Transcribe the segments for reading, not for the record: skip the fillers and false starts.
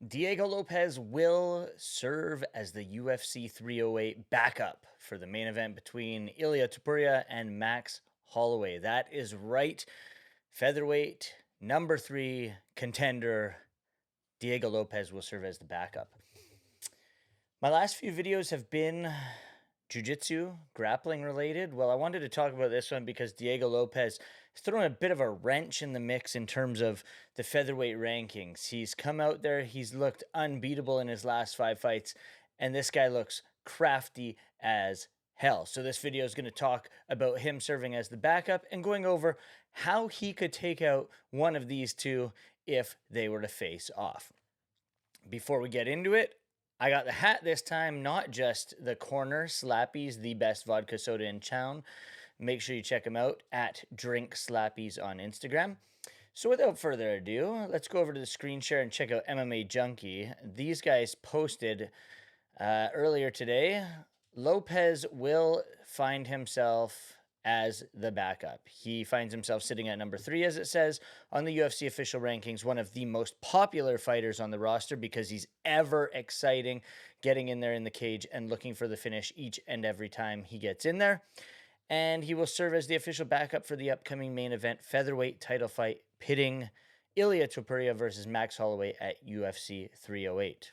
Diego Lopez will serve as the UFC 308 backup for the main event between Ilia Topuria and Max Holloway. That is right. Featherweight number 3 contender Diego Lopez will serve as the backup. My last few videos have been jiu-jitsu, grappling related. Well, I wanted to talk about this one because Diego Lopez has thrown a bit of a wrench in the mix in terms of the featherweight rankings. He's come out there, he's looked unbeatable in his last 5 fights, and this guy looks crafty as hell. So this video is going to talk about him serving as the backup and going over how he could take out one of these two if they were to face off. Before we get into it, I got the hat this time, not just the corner. Slappy's, the best vodka soda in town. Make sure you check them out at Drink Slappies on Instagram. So without further ado, let's go over to the screen share and check out MMA Junkie. These guys posted earlier today. Lopez will find himself as the backup. He finds himself sitting at number 3, as it says, on the UFC official rankings, one of the most popular fighters on the roster because he's ever exciting, getting in there in the cage and looking for the finish each and every time he gets in there. And he will serve as the official backup for the upcoming main event featherweight title fight pitting Ilia Topuria versus Max Holloway at UFC 308.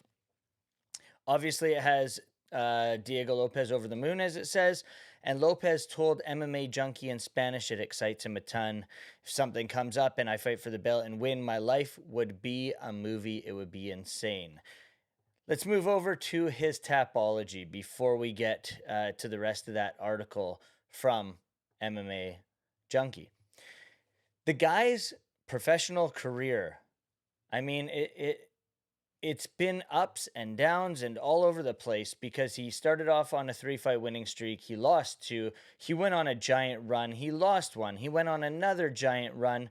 Obviously, it has Diego Lopez over the moon, as it says. And Lopez told MMA Junkie in Spanish it excites him a ton. If something comes up and I fight for the belt and win, my life would be a movie. It would be insane. Let's move over to his Tapology before we get to the rest of that article from MMA Junkie. The guy's professional career, I mean, it's been ups and downs and all over the place because he started off on a 3-fight winning streak. He lost 2. He went on a giant run. He lost 1. He went on another giant run.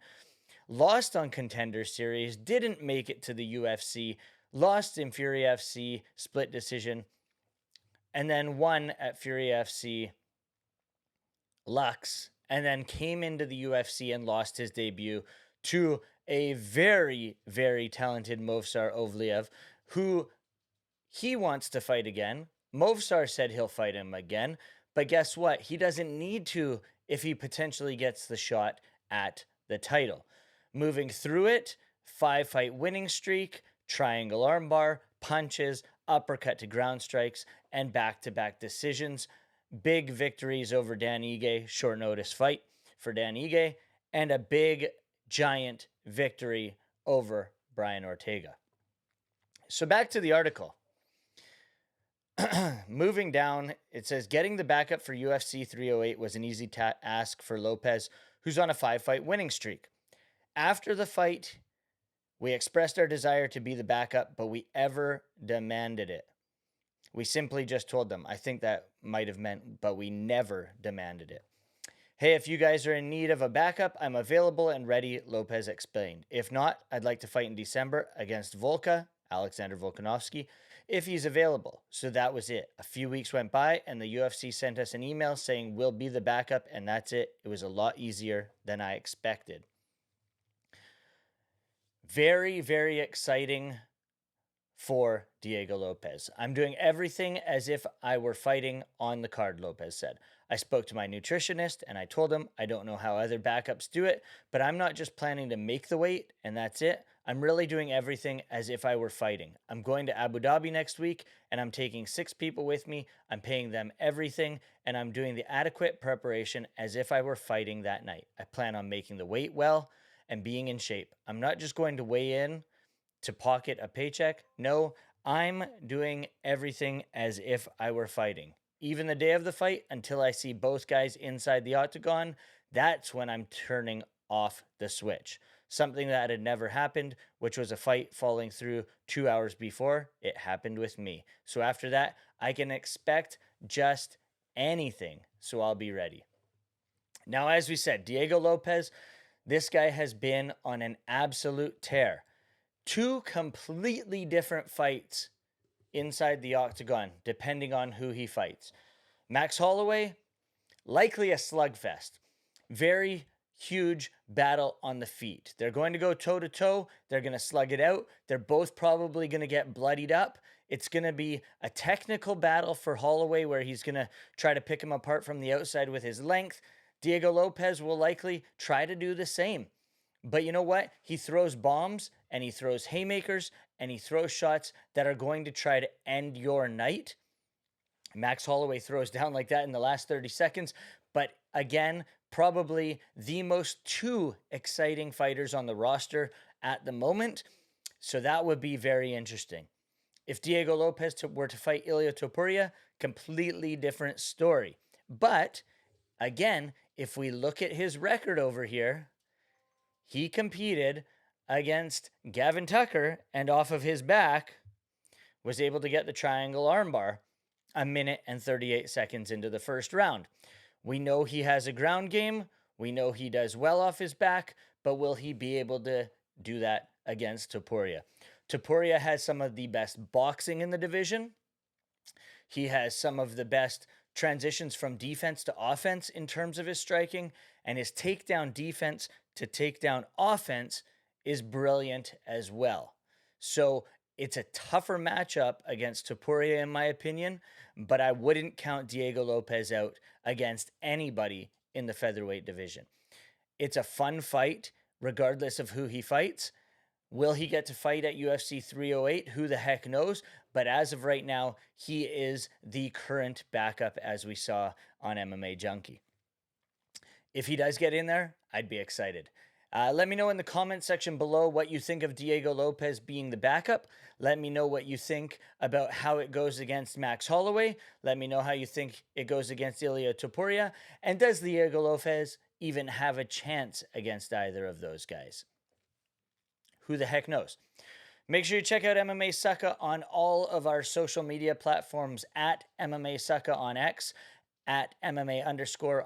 Lost on Contender Series. Didn't make it to the UFC. Lost in Fury FC split decision. And then won at Fury FC Lux. And then came into the UFC and lost his debut to a very, very talented Movsar Ovliev, who he wants to fight again. Movsar said he'll fight him again, but guess what? He doesn't need to if he potentially gets the shot at the title. Moving through it, 5-fight winning streak, triangle armbar, punches, uppercut to ground strikes, and back-to-back decisions. Big victories over Dan Ige, short notice fight for Dan Ige, and a big giant victory over Brian Ortega. So back to the article. Moving down, it says, getting the backup for UFC 308 was an easy ask for Lopez, who's on a 5-fight winning streak. After the fight, we expressed our desire to be the backup, but we ever demanded it. We simply just told them. I think that might have meant, but we never demanded it. Hey, if you guys are in need of a backup, I'm available and ready, Lopez explained. If not, I'd like to fight in December against Alexander Volkanovski, if he's available. So that was it. A few weeks went by and the UFC sent us an email saying we'll be the backup, and that's it. It was a lot easier than I expected. Very, very exciting for Diego Lopez. I'm doing everything as if I were fighting on the card, Lopez said. I spoke to my nutritionist and I told him I don't know how other backups do it, but I'm not just planning to make the weight and that's it. I'm really doing everything as if I were fighting. I'm going to Abu Dhabi next week and I'm taking 6 people with me. I'm paying them everything and I'm doing the adequate preparation as if I were fighting that night. I plan on making the weight well and being in shape. I'm not just going to weigh in to pocket a paycheck. No, I'm doing everything as if I were fighting. Even the day of the fight, until I see both guys inside the octagon, that's when I'm turning off the switch. Something that had never happened, which was a fight falling through 2 hours before. It happened with me. So after that, I can expect just anything. So I'll be ready. Now, as we said, Diego Lopez, this guy has been on an absolute tear. 2 completely different fights inside the octagon, depending on who he fights. Max Holloway, likely a slugfest. Very huge battle on the feet. They're going to go toe to toe. They're going to slug it out. They're both probably going to get bloodied up. It's going to be a technical battle for Holloway where he's going to try to pick him apart from the outside with his length. Diego Lopez will likely try to do the same. But you know what? He throws bombs and he throws haymakers and he throws shots that are going to try to end your night. Max Holloway throws down like that in the last 30 seconds. But again, probably the most two exciting fighters on the roster at the moment. So that would be very interesting. If Diego Lopez were to fight Ilia Topuria, completely different story. But again, if we look at his record over here, he competed against Gavin Tucker and off of his back was able to get the triangle armbar a minute and 38 seconds into the first round. We know he has a ground game. We know he does well off his back, but will he be able to do that against Topuria? Topuria has some of the best boxing in the division. He has some of the best transitions from defense to offense in terms of his striking, and his takedown defense to takedown offense is brilliant as well. So it's a tougher matchup against Topuria, in my opinion, but I wouldn't count Diego Lopez out against anybody in the featherweight division. It's a fun fight, regardless of who he fights. Will he get to fight at UFC 308? Who the heck knows? But as of right now, he is the current backup, as we saw on MMA Junkie. If he does get in there, I'd be excited. Let me know in the comment section below what you think of Diego Lopez being the backup. Let me know what you think about how it goes against Max Holloway. Let me know how you think it goes against Ilia Topuria. And does Diego Lopez even have a chance against either of those guys? Who the heck knows? Make sure you check out MMA Sucka on all of our social media platforms at MMA Sucka on X, at MMA_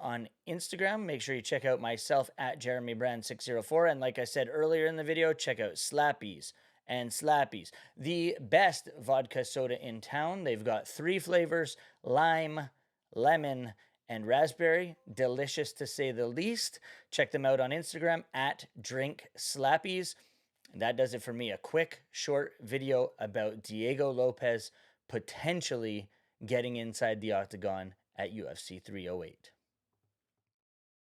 on Instagram. Make sure you check out myself at JeremyBrand604. And like I said earlier in the video, check out Slappies and Slappies, the best vodka soda in town. They've got 3 flavors: lime, lemon, and raspberry. Delicious to say the least. Check them out on Instagram at DrinkSlappies. And that does it for me. A quick, short video about Diego Lopez potentially getting inside the octagon at UFC 308.